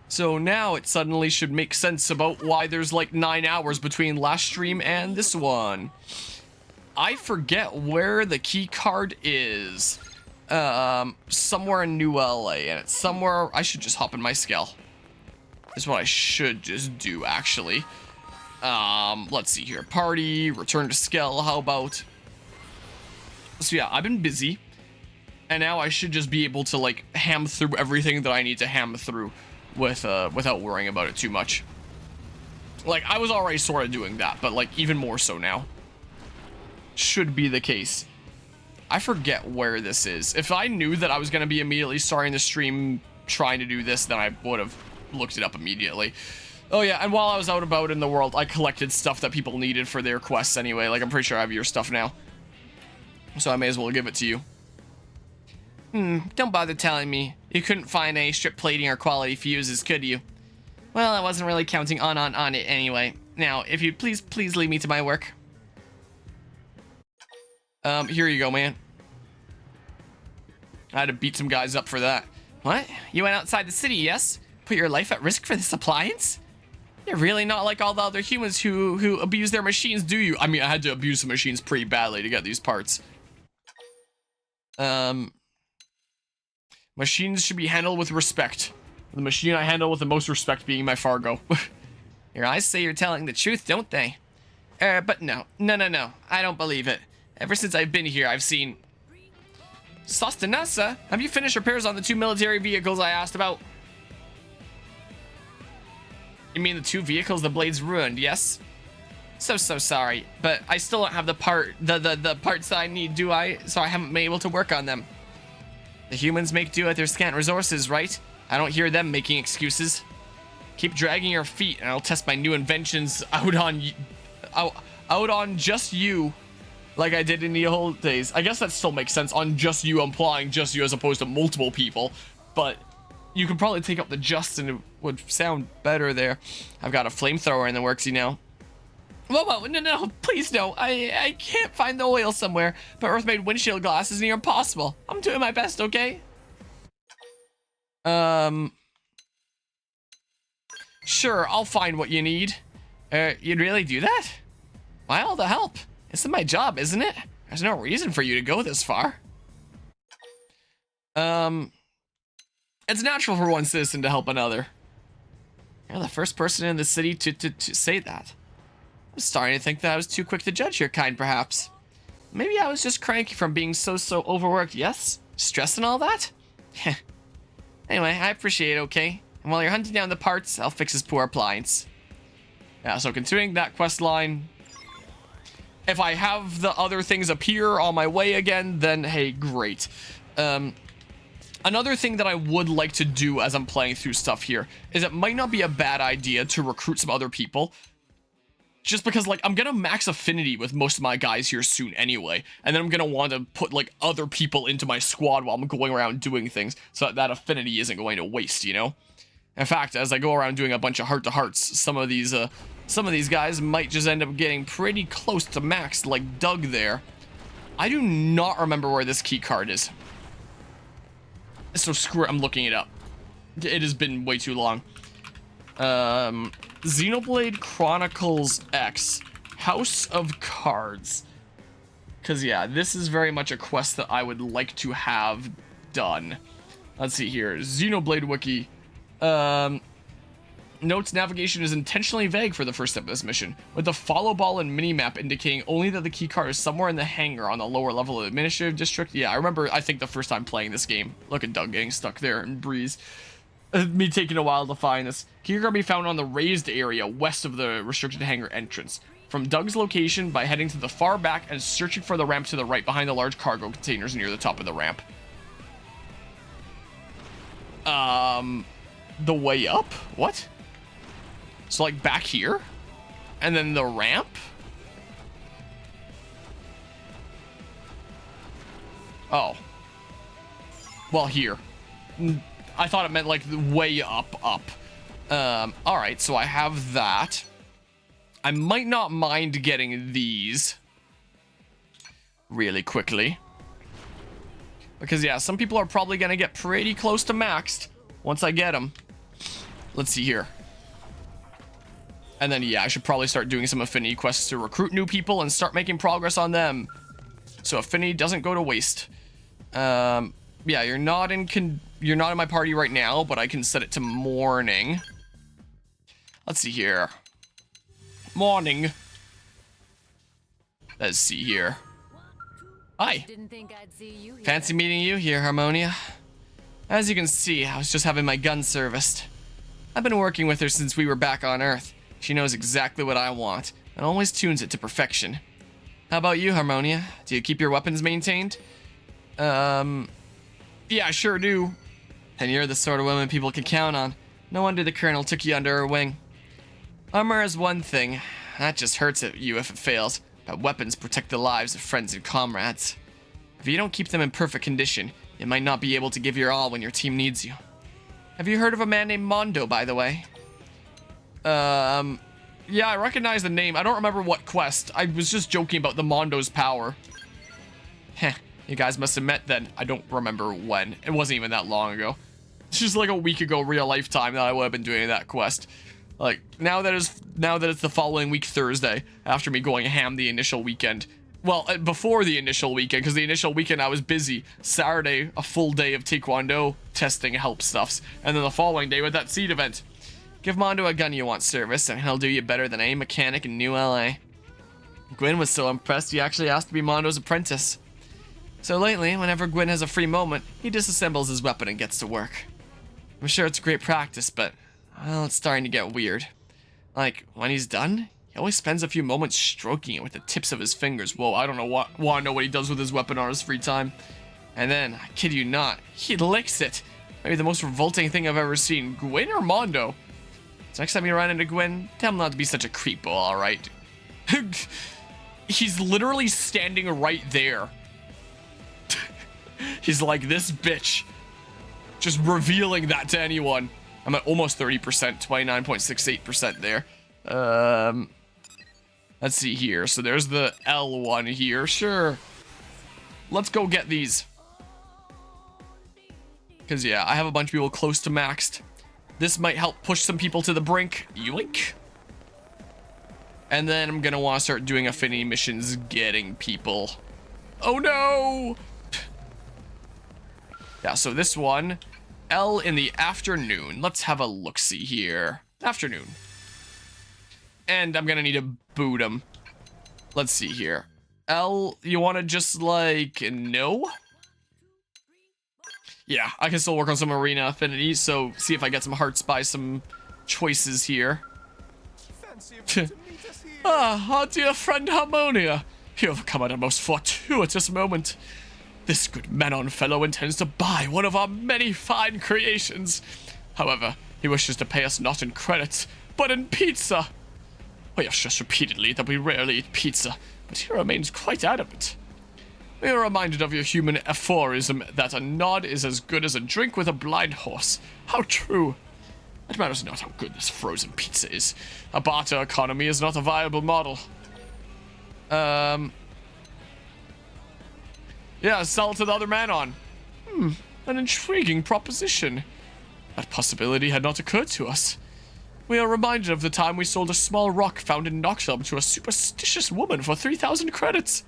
So now it suddenly should make sense about why there's like 9 hours between last stream and this one. I forget where the key card is. Somewhere in New LA, and it's somewhere. I should just hop in my Skell. Is what I should just do, actually. Let's see here. Party, return to Skell, how about? So yeah, I've been busy, and now I should just be able to like ham through everything that I need to ham through without worrying about it too much. Like, I was already sort of doing that, but like even more so now. Should be the case. I forget where this is. If I knew that I was going to be immediately starting the stream trying to do this, then I would have looked it up immediately. Oh yeah, and while I was out about in the world, I collected stuff that people needed for their quests anyway. Like, I'm pretty sure I have your stuff now. So I may as well give it to you. Don't bother telling me. You couldn't find any strip plating or quality fuses, could you? Well, I wasn't really counting on it anyway. Now, if you'd please leave me to my work. Here you go, man. I had to beat some guys up for that. What? You went outside the city, yes? Put your life at risk for this appliance? You're really not like all the other humans who abuse their machines, do you? I mean, I had to abuse some machines pretty badly to get these parts. Machines should be handled with respect. The machine I handle with the most respect being my Fargo. Your eyes say you're telling the truth, don't they? But no. I don't believe it. Ever since I've been here, I've seen... Sostanasa, have you finished repairs on the 2 military vehicles I asked about? You mean the 2 vehicles the blades ruined, yes? So sorry, but I still don't have the parts that I need, do I? So I haven't been able to work on them. The humans make do with their scant resources, right? I don't hear them making excuses. Keep dragging your feet and I'll test my new inventions out on just you. Like I did in the old days. I guess that still makes sense. On just you, implying just you as opposed to multiple people. But you could probably take up the just and it would sound better there. I've got a flamethrower in the works, you know. Whoa, no, please no. I can't find the oil somewhere. But Earth-made windshield glass is near impossible. I'm doing my best, okay? Sure, I'll find what you need. You'd really do that? Why all the help? This is my job, isn't it? There's no reason for you to go this far. It's natural for one citizen to help another. You're the first person in the city to say that. I'm starting to think that I was too quick to judge your kind, perhaps. Maybe I was just cranky from being so overworked, yes? Stress and all that? Anyway, I appreciate it, okay? And while you're hunting down the parts, I'll fix his poor appliance. Yeah, so continuing that quest line... If I have the other things appear on my way again, then hey, great. Another thing that I would like to do as I'm playing through stuff here is it might not be a bad idea to recruit some other people. Just because, like, I'm gonna max affinity with most of my guys here soon anyway. And then I'm gonna want to put, like, other people into my squad while I'm going around doing things so that affinity isn't going to waste, you know? In fact, as I go around doing a bunch of heart-to-hearts, some of these guys might just end up getting pretty close to max, like Doug there. I do not remember where this key card is. So screw it, I'm looking it up. It has been way too long. Xenoblade Chronicles X. House of Cards. Because, yeah, this is very much a quest that I would like to have done. Let's see here. Xenoblade Wiki. Notes navigation is intentionally vague for the first step of this mission, with the follow ball and minimap indicating only that the key card is somewhere in the hangar on the lower level of the administrative district. Yeah, I remember, I think the first time playing this game. Look at Doug getting stuck there and Breeze. Me taking a while to find this. Key card can be found on the raised area west of the restricted hangar entrance. From Doug's location by heading to the far back and searching for the ramp to the right behind the large cargo containers near the top of the ramp. The way up? What? So, like, back here? And then the ramp? Oh. Well, here. I thought it meant, like, way up. Alright, so I have that. I might not mind getting these really quickly. Because, yeah, some people are probably going to get pretty close to maxed once I get them. Let's see here. And then, yeah, I should probably start doing some affinity quests to recruit new people and start making progress on them. So affinity doesn't go to waste. Yeah, you're not in my party right now, but I can set it to morning. Let's see here. Morning. Let's see here. Hi. Didn't think I'd see you here. Fancy meeting you here, Harmonia. As you can see, I was just having my gun serviced. I've been working with her since we were back on Earth. She knows exactly what I want, and always tunes it to perfection. How about you, Harmonia? Do you keep your weapons maintained? Yeah, I sure do. And you're the sort of woman people can count on. No wonder the Colonel took you under her wing. Armor is one thing. That just hurts at you if it fails. But weapons protect the lives of friends and comrades. If you don't keep them in perfect condition, you might not be able to give your all when your team needs you. Have you heard of a man named Mondo, by the way? Yeah, I recognize the name. I don't remember what quest. I was just joking about the Mondo's power. Heh, you guys must have met then. I don't remember when. It wasn't even that long ago. It's just like a week ago, real life time, that I would have been doing that quest. Like, now that it's the following week, Thursday, after me going ham the initial weekend. Well, before the initial weekend, because the initial weekend I was busy. Saturday, a full day of Taekwondo testing help stuffs. And then the following day with that seed event. Give Mondo a gun you want service, and he'll do you better than any mechanic in New LA. Gwyn was so impressed he actually asked to be Mondo's apprentice. So lately, whenever Gwyn has a free moment, he disassembles his weapon and gets to work. I'm sure it's great practice, but, well, it's starting to get weird. Like, when he's done, he always spends a few moments stroking it with the tips of his fingers. Whoa, I don't know want to know what he does with his weapon on his free time. And then, I kid you not, he licks it. Maybe the most revolting thing I've ever seen. Gwyn or Mondo? So next time you run into Gwyn, tell him not to be such a creepo, alright? He's literally standing right there. He's like, this bitch. Just revealing that to anyone. I'm at almost 30%, 29.68% there. Let's see here. So there's the L one here. Sure. Let's go get these. Because, yeah, I have a bunch of people close to maxed. This might help push some people to the brink. Yoink. And then I'm going to want to start doing affinity missions getting people. Oh, no! Yeah, so this one, L in the afternoon. Let's have a look-see here. Afternoon. And I'm gonna need to boot him. Let's see here. L, you wanna just like, no? Yeah, I can still work on some arena affinities, so see if I get some hearts by some choices here. Our dear friend Harmonia. You have come at a most fortuitous moment. This good Manon fellow intends to buy one of our many fine creations. However, he wishes to pay us not in credits, but in pizza. We have stressed repeatedly that we rarely eat pizza, but he remains quite adamant. We are reminded of your human aphorism that a nod is as good as a drink with a blind horse. How true. It matters not how good this frozen pizza is. A barter economy is not a viable model. Yeah, sell it to the other Manon. An intriguing proposition. That possibility had not occurred to us. We are reminded of the time we sold a small rock found in Knoxville to a superstitious woman for 3,000 credits.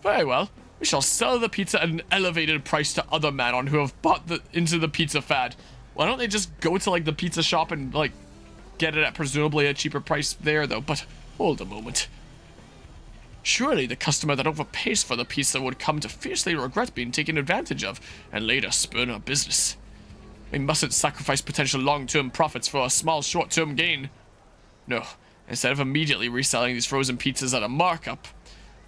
Very well. We shall sell the pizza at an elevated price to other Manon who have bought into the pizza fad. Why don't they just go to, like, the pizza shop and, like, get it at presumably a cheaper price there, though? But hold a moment. Surely the customer that overpays for the pizza would come to fiercely regret being taken advantage of and later spurn our business. We mustn't sacrifice potential long-term profits for a small short-term gain. No, instead of immediately reselling these frozen pizzas at a markup,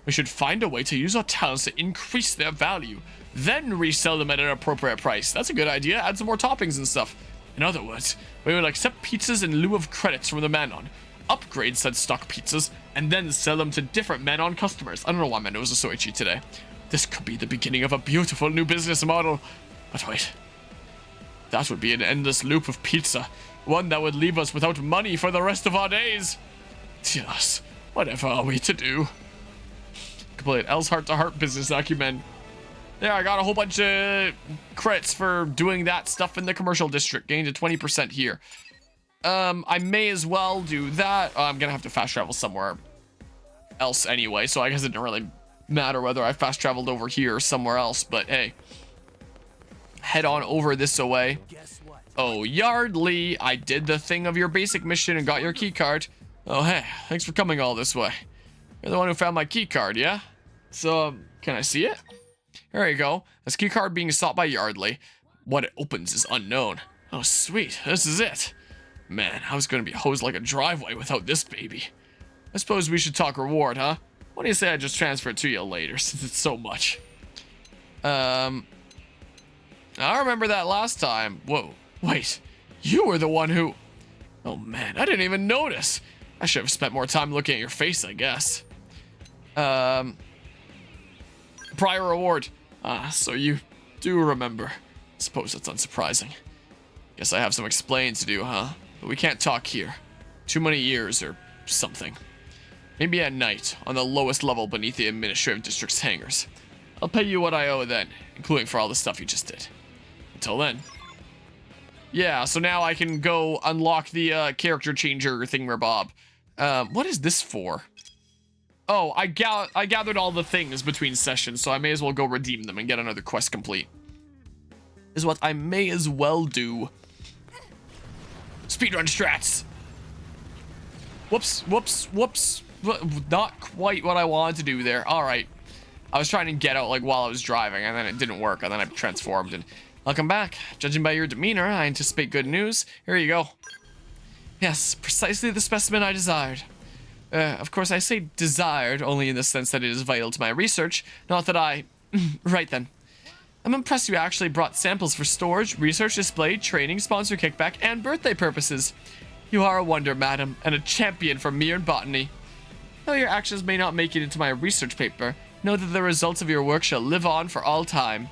we should find a way to use our talents to increase their value, then resell them at an appropriate price. That's a good idea. Add some more toppings and stuff. In other words, we will accept pizzas in lieu of credits from the Manon, upgrade said stock pizzas, and then sell them to different Manon customers. I don't know why my nose is so itchy today. This could be the beginning of a beautiful new business model. But wait. That would be an endless loop of pizza. One that would leave us without money for the rest of our days. Yes, whatever are we to do? Complete L's heart-to-heart business acumen. There, I got a whole bunch of credits for doing that stuff in the commercial district. Gained a 20% here. I may as well do that. I'm gonna have to fast travel somewhere else anyway, so I guess it didn't really matter whether I fast traveled over here or somewhere else, but hey. Head on over this way. Oh, Yardley, I did the thing of your basic mission and got your key card. Oh, hey, thanks for coming all this way. You're the one who found my key card, yeah? So, can I see it? Here you go. This key card being sought by Yardley. What it opens is unknown. Oh, sweet, this is it. Man, I was gonna be hosed like a driveway without this baby. I suppose we should talk reward, huh? What do you say I just transfer it to you later, since it's so much? I remember that last time. Whoa, wait, you were the one who... Oh man, I didn't even notice. I should have spent more time looking at your face, I guess. Prior reward. Ah, so you do remember. Suppose that's unsurprising. Guess I have some explaining to do, huh? But we can't talk here. Too many years or something. Maybe at night, on the lowest level beneath the administrative district's hangars. I'll pay you what I owe then, including for all the stuff you just did. Until then. Yeah, so now I can go unlock the character changer thingamabob. What is this for? Oh, I gathered all the things between sessions, so I may as well go redeem them and get another quest complete. Is what I may as well do. Speedrun strats. Whoops, whoops, whoops. Not quite what I wanted to do there. All right. I was trying to get out like while I was driving, and then it didn't work, and then I transformed, and welcome back. Judging by your demeanor, I anticipate good news. Here you go. Yes, precisely the specimen I desired. Of course, I say desired only in the sense that it is vital to my research, not that I... Right then. I'm impressed you actually brought samples for storage, research, display, training, sponsor kickback, and birthday purposes. You are a wonder, madam, and a champion for mere botany. Though your actions may not make it into my research paper, know that the results of your work shall live on for all time.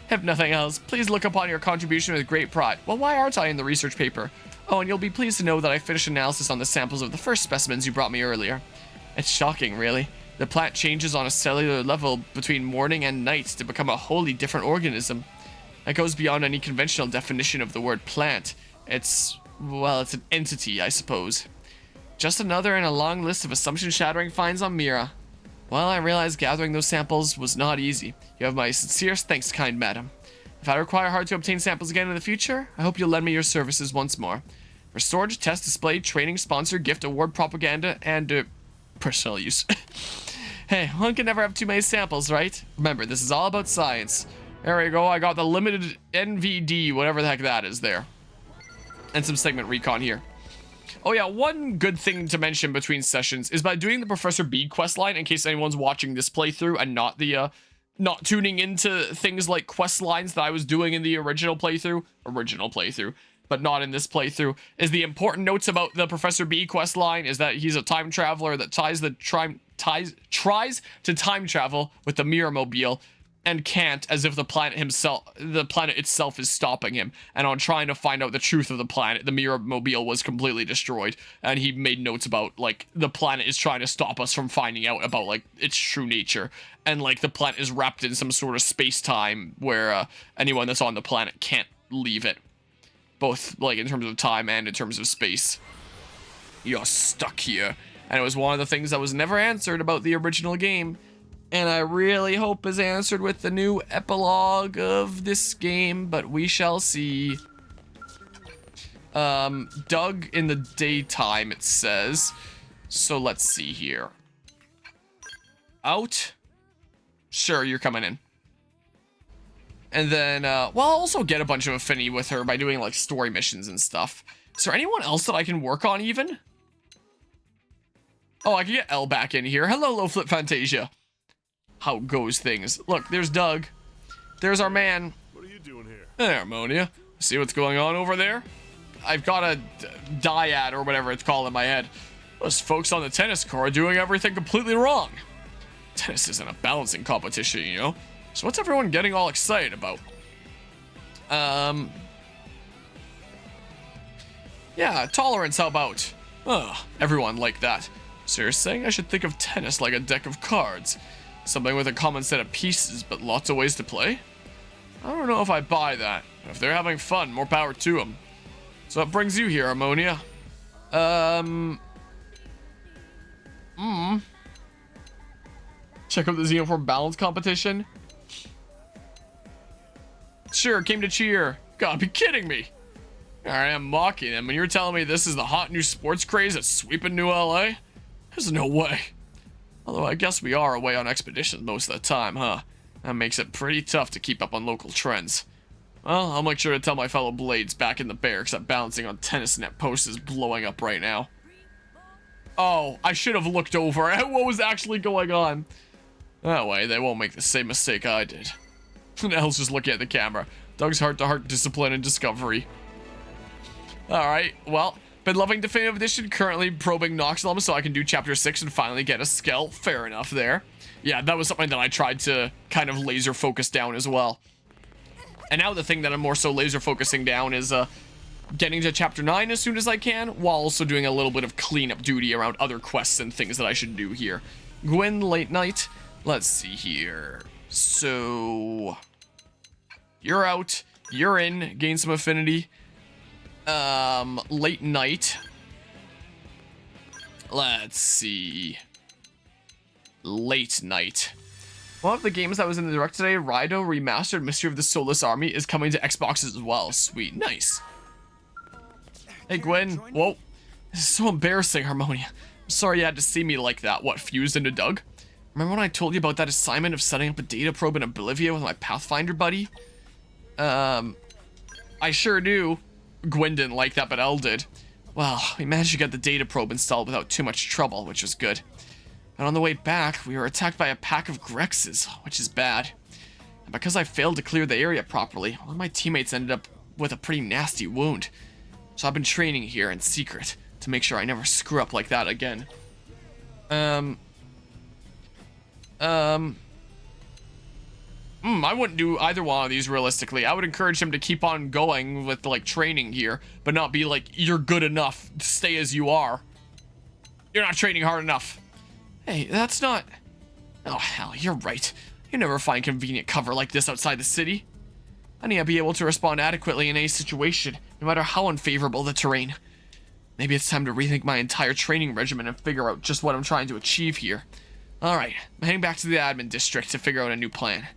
If nothing else, please look upon your contribution with great pride. Well, why aren't I in the research paper? Oh, and you'll be pleased to know that I finished analysis on the samples of the first specimens you brought me earlier. It's shocking, really. The plant changes on a cellular level between morning and night to become a wholly different organism. That goes beyond any conventional definition of the word plant. It's, well, it's an entity, I suppose. Just another in a long list of assumption-shattering finds on Mira. Well, I realize gathering those samples was not easy. You have my sincerest thanks, kind madam. If I require hard to obtain samples again in the future, I hope you'll lend me your services once more. For storage, test, display, training, sponsor, gift, award, propaganda, and personal use. Hey, one can never have too many samples, right? Remember, this is all about science. There we go, I got the limited NVD, whatever the heck that is there. And some segment recon here. Oh yeah, one good thing to mention between sessions is by doing the Professor B questline, in case anyone's watching this playthrough and not the, not tuning into things like quest lines that I was doing in the original playthrough, but not in this playthrough, is the important notes about the Professor B quest line is that he's a time traveler that tries to time travel with the Mirror-mobile and can't, as if the planet itself is stopping him. And on trying to find out the truth of the planet, the Mirror-mobile was completely destroyed. And he made notes about, like, the planet is trying to stop us from finding out about, like, its true nature. And, like, the planet is wrapped in some sort of space-time where anyone that's on the planet can't leave it. Both, like, in terms of time and in terms of space. You're stuck here. And it was one of the things that was never answered about the original game. And I really hope is answered with the new epilogue of this game, but we shall see. Doug in the daytime, it says. So let's see here. Out? Sure, you're coming in. And then, well, I'll also get a bunch of affinity with her by doing, like, story missions and stuff. Is there anyone else that I can work on, even? Oh, I can get Elle back in here. Hello, Low Flip Fantasia. How goes things? Look, there's Doug. There's our man. What are you doing here? Hey, Harmonia. See what's going on over there? I've got a dyad or whatever it's called in my head. Those folks on the tennis court are doing everything completely wrong. Tennis isn't a balancing competition, you know? So what's everyone getting all excited about? Yeah, tolerance, how about? Everyone like that. So you're saying I should think of tennis like a deck of cards? Something with a common set of pieces, but lots of ways to play? I don't know if I buy that. If they're having fun, more power to them. So what brings you here, Ammonia? Check out the Xenoform balance competition. Sure, came to cheer. Gotta be kidding me. Alright, I'm mocking him, and you're telling me this is the hot new sports craze that's sweeping New LA? There's no way. Although I guess we are away on expeditions most of the time, huh? That makes it pretty tough to keep up on local trends. Well, I'll make sure to tell my fellow Blades back in the barracks that balancing on tennis net posts is blowing up right now. Oh, I should have looked over at what was actually going on. That way, they won't make the same mistake I did. Nell's just looking at the camera. Doug's heart-to-heart discipline and discovery. Alright, well, been loving Definitive Edition, currently probing Noxlum so I can do Chapter 6 and finally get a Skell. Fair enough there. Yeah, that was something that I tried to kind of laser focus down as well. And now the thing that I'm more so laser focusing down is getting to Chapter 9 as soon as I can, while also doing a little bit of cleanup duty around other quests and things that I should do here. Gwyn, late night. Let's see here. So... you're out. You're in. Gain some affinity. Late night. Let's see. Late night. One of the games that was in the direct today, Raido Remastered Mystery of the Soulless Army, is coming to Xboxes as well. Sweet. Nice. Hey, Gwyn. Whoa. This is so embarrassing, Harmonia. I'm sorry you had to see me like that. What, fused into Doug? Remember when I told you about that assignment of setting up a data probe in Oblivia with my Pathfinder buddy? I sure do. Gwyn didn't like that, but Elle did. Well, we managed to get the data probe installed without too much trouble, which was good. But on the way back, we were attacked by a pack of Grexes, which is bad. And because I failed to clear the area properly, one of my teammates ended up with a pretty nasty wound. So I've been training here in secret to make sure I never screw up like that again. I wouldn't do either one of these realistically. I would encourage him to keep on going with, like, training here, but not be like, you're good enough, stay as you are. You're not training hard enough. Hey, that's not... Oh, hell, you're right. You never find convenient cover like this outside the city. I need to be able to respond adequately in any situation, no matter how unfavorable the terrain. Maybe it's time to rethink my entire training regimen and figure out just what I'm trying to achieve here. Alright, I'm heading back to the admin district to figure out a new plan.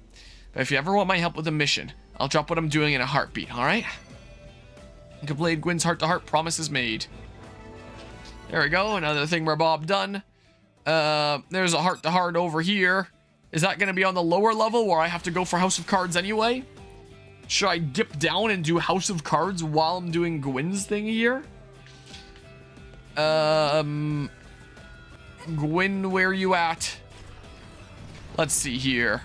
But if you ever want my help with a mission, I'll drop what I'm doing in a heartbeat, alright? Complete Gwyn's heart-to-heart promise is made. There we go, another thing where Bob done. There's a heart-to-heart over here. Is that going to be on the lower level where I have to go for House of Cards anyway? Should I dip down and do House of Cards while I'm doing Gwyn's thing here? Gwyn, where you at? Let's see here.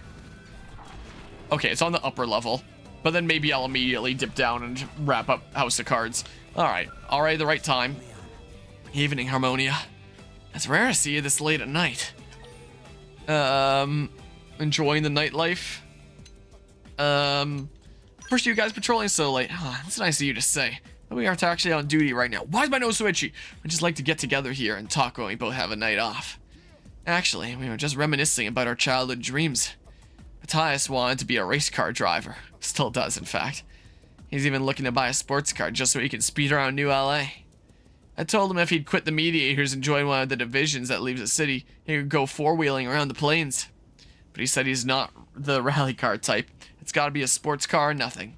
Okay, it's on the upper level. But then maybe I'll immediately dip down and wrap up House of Cards. Alright, already the right time. Evening, Harmonia. It's rare to see you this late at night. Enjoying the nightlife. First you guys patrolling so late. Oh, that's nice of you to say. But we aren't actually on duty right now. Why is my nose so itchy? We just like to get together here and talk when we both have a night off. Actually, we were just reminiscing about our childhood dreams. Matthias wanted to be a race car driver. Still does, in fact. He's even looking to buy a sports car just so he can speed around New LA. I told him if he'd quit the mediators and join one of the divisions that leaves the city, he could go four-wheeling around the plains. But he said he's not the rally car type. It's gotta be a sports car or nothing.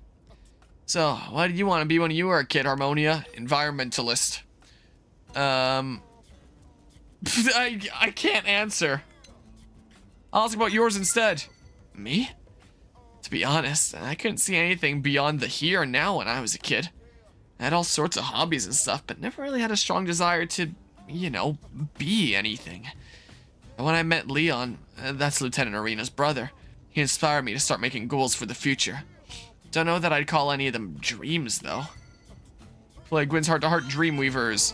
So, what did you want to be when you were a kid, Harmonia? Environmentalist. I can't answer. I'll ask about yours instead. Me? To be honest, I couldn't see anything beyond the here and now when I was a kid. I had all sorts of hobbies and stuff, but never really had a strong desire to, you know, be anything. And when I met Leon, that's Lieutenant Arena's brother, he inspired me to start making goals for the future. Don't know that I'd call any of them dreams, though. Play Gwyn's Heart-to-Heart Dreamweavers.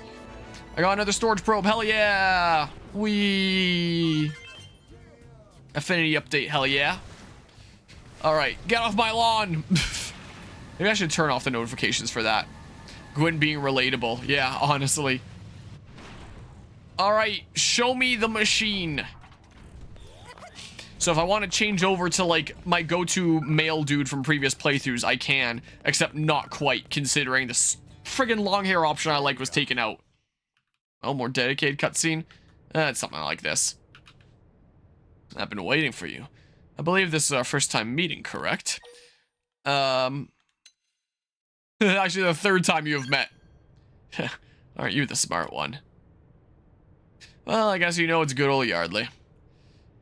I got another storage probe, hell yeah! Whee! Affinity update, hell yeah. Alright, get off my lawn! Maybe I should turn off the notifications for that. Gwyn being relatable, yeah, honestly. Alright, show me the machine. So if I want to change over to, like, my go-to male dude from previous playthroughs, I can. Except not quite, considering the friggin' long hair option I like was taken out? Oh, more dedicated cutscene? It's something like this. I've been waiting for you. I believe this is our first time meeting, correct? Actually, the third time you have met. Aren't you the smart one? Well, I guess you know it's good old Yardley.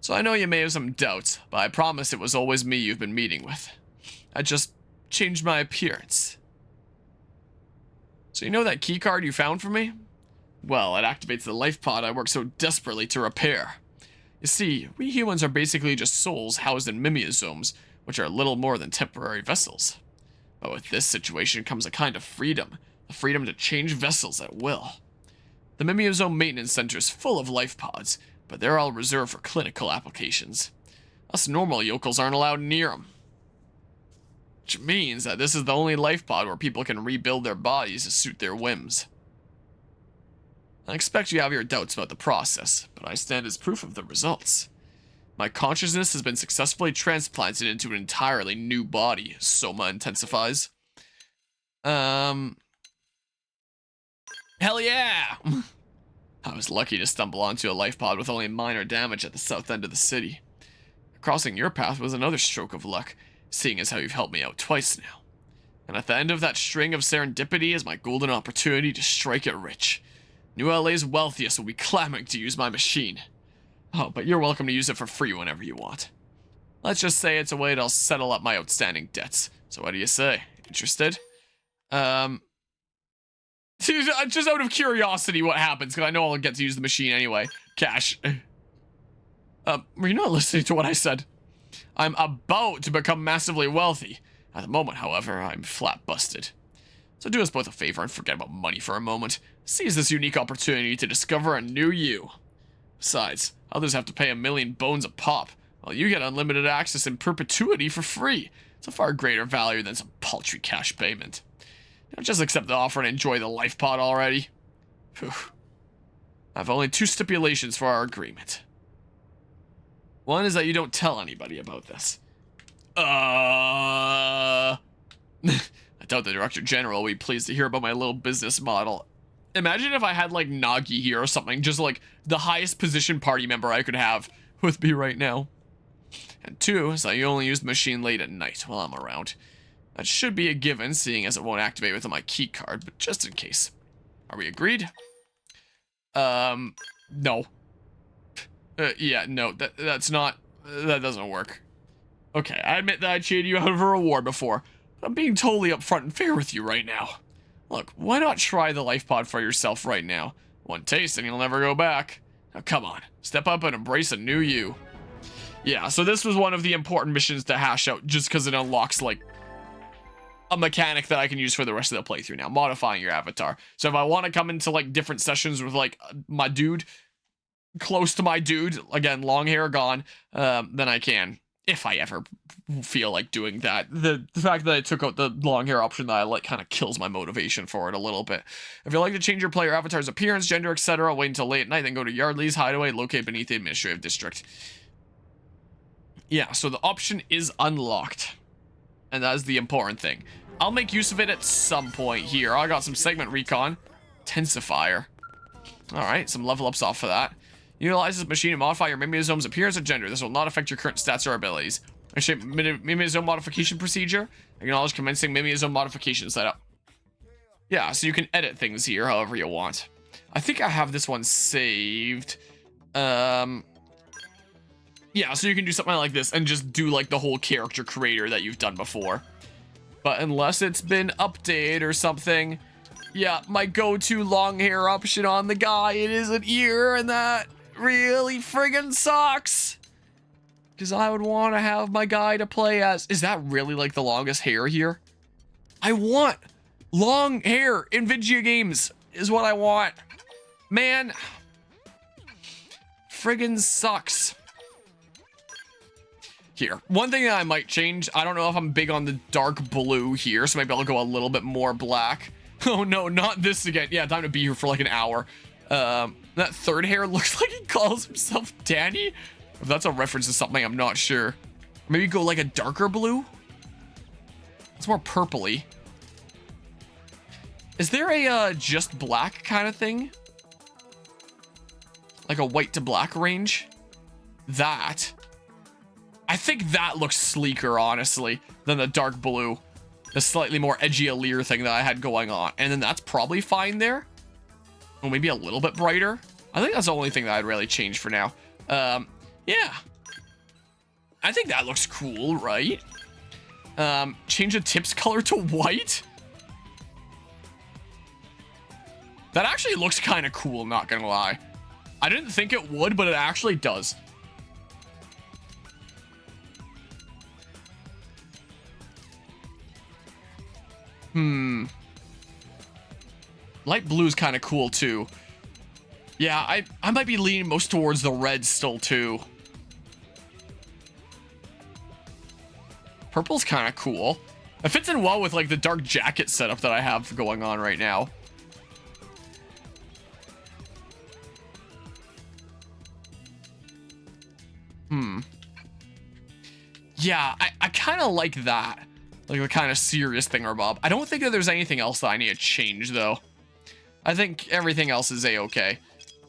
So I know you may have some doubts, but I promise it was always me you've been meeting with. I just changed my appearance. So you know that keycard you found for me? Well, it activates the life pod I work so desperately to repair. You see, we humans are basically just souls housed in mimeosomes, which are little more than temporary vessels. But with this situation comes a kind of freedom, the freedom to change vessels at will. The mimeosome maintenance center is full of life pods, but they're all reserved for clinical applications. Us normal yokels aren't allowed near them. Which means that this is the only life pod where people can rebuild their bodies to suit their whims. I expect you have your doubts about the process, but I stand as proof of the results. My consciousness has been successfully transplanted into an entirely new body, Soma intensifies. Hell yeah! I was lucky to stumble onto a life pod with only minor damage at the south end of the city. Crossing your path was another stroke of luck, seeing as how you've helped me out twice now. And at the end of that string of serendipity is my golden opportunity to strike it rich. New LA's wealthiest will be clamoring to use my machine. Oh, but you're welcome to use it for free whenever you want. Let's just say it's a way to settle up my outstanding debts. So what do you say? Interested? Just out of curiosity, what happens? Because I know I'll get to use the machine anyway. Cash. Were you not listening to what I said? I'm about to become massively wealthy. At the moment, however, I'm flat busted. So do us both a favor and forget about money for a moment. Seize this unique opportunity to discover a new you. Besides, others have to pay 1,000,000 bones a pop, while you get unlimited access in perpetuity for free. It's a far greater value than some paltry cash payment. Now just accept the offer and enjoy the life pod already. Whew. I have only 2 stipulations for our agreement. One is that you don't tell anybody about this. I doubt the Director General will be pleased to hear about my little business model. Imagine if I had, like, Nagi here or something. Just, like, the highest position party member I could have with me right now. And 2 is that you only use the machine late at night while I'm around. That should be a given, seeing as it won't activate with my key card, but just in case. Are we agreed? No. Yeah, no, that's not... That doesn't work. Okay, I admit that I cheated you out of a reward before, but I'm being totally upfront and fair with you right now. Look, why not try the life pod for yourself right now? One taste and you'll never go back. Now come on, step up and embrace a new you. Yeah, so this was one of the important missions to hash out just because it unlocks, like, a mechanic that I can use for the rest of the playthrough now, modifying your avatar. So if I want to come into, like, different sessions with, like, my dude, close to my dude, again, long hair gone, then I can. If I ever feel like doing that. The fact that I took out the long hair option that I like kind of kills my motivation for it a little bit. If you'd like to change your player avatar's appearance, gender, etc., wait until late at night, then go to Yardley's Hideaway, located beneath the administrative district. Yeah, so the option is unlocked. And that is the important thing. I'll make use of it at some point here. I got some segment recon. Intensifier. Alright, some level ups off of that. Utilize this machine to modify your mimeosome's appearance and gender. This will not affect your current stats or abilities. Initiate mimeosome modification procedure. Acknowledge commencing mimeosome modification setup. Yeah, so you can edit things here however you want. I think I have this one saved. Yeah, so you can do something like this and just do like the whole character creator that you've done before. But unless it's been updated or something, yeah, my go-to long hair option on the guy, it is an ear, and that really friggin' sucks. Because I would want to have my guy to play as... Is that really like the longest hair here? I want long hair in video games is what I want. Man, friggin' sucks. Here, one thing that I might change, I don't know if I'm big on the dark blue here, so maybe I'll go a little bit more black. Oh no, not this again. Yeah, time to be here for like an hour. That third hair looks like he calls himself Danny. If that's a reference to something, I'm not sure. Maybe go like a darker blue? It's more purpley. Is there a just black kind of thing? Like a white to black range? That. I think that looks sleeker, honestly, than the dark blue. The slightly more edgy allure thing that I had going on. And then that's probably fine there. Or maybe a little bit brighter. I think that's the only thing that I'd really change for now. Yeah. I think that looks cool, right? Change the tips color to white? That actually looks kind of cool, not gonna lie. I didn't think it would, but it actually does. Light blue's kind of cool too. Yeah, I might be leaning most towards the red still too. Purple's kind of cool. It fits in well with like the dark jacket setup that I have going on right now. Yeah, I kind of like that. Like the kind of serious thingamabob. I don't think that there's anything else that I need to change though. I think everything else is a-okay.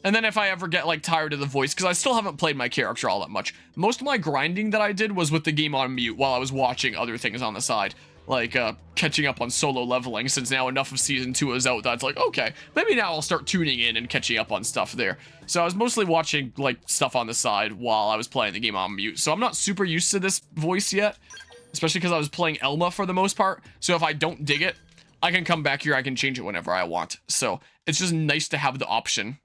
And then if I ever get like tired of the voice, because I still haven't played my character all that much. Most of my grinding that I did was with the game on mute while I was watching other things on the side. Like catching up on solo leveling, since now enough of season 2 is out that's like, okay, maybe now I'll start tuning in and catching up on stuff there. So I was mostly watching like stuff on the side while I was playing the game on mute. So I'm not super used to this voice yet, especially because I was playing Elma for the most part. So if I don't dig it, I can come back here, I can change it whenever I want. So it's just nice to have the option.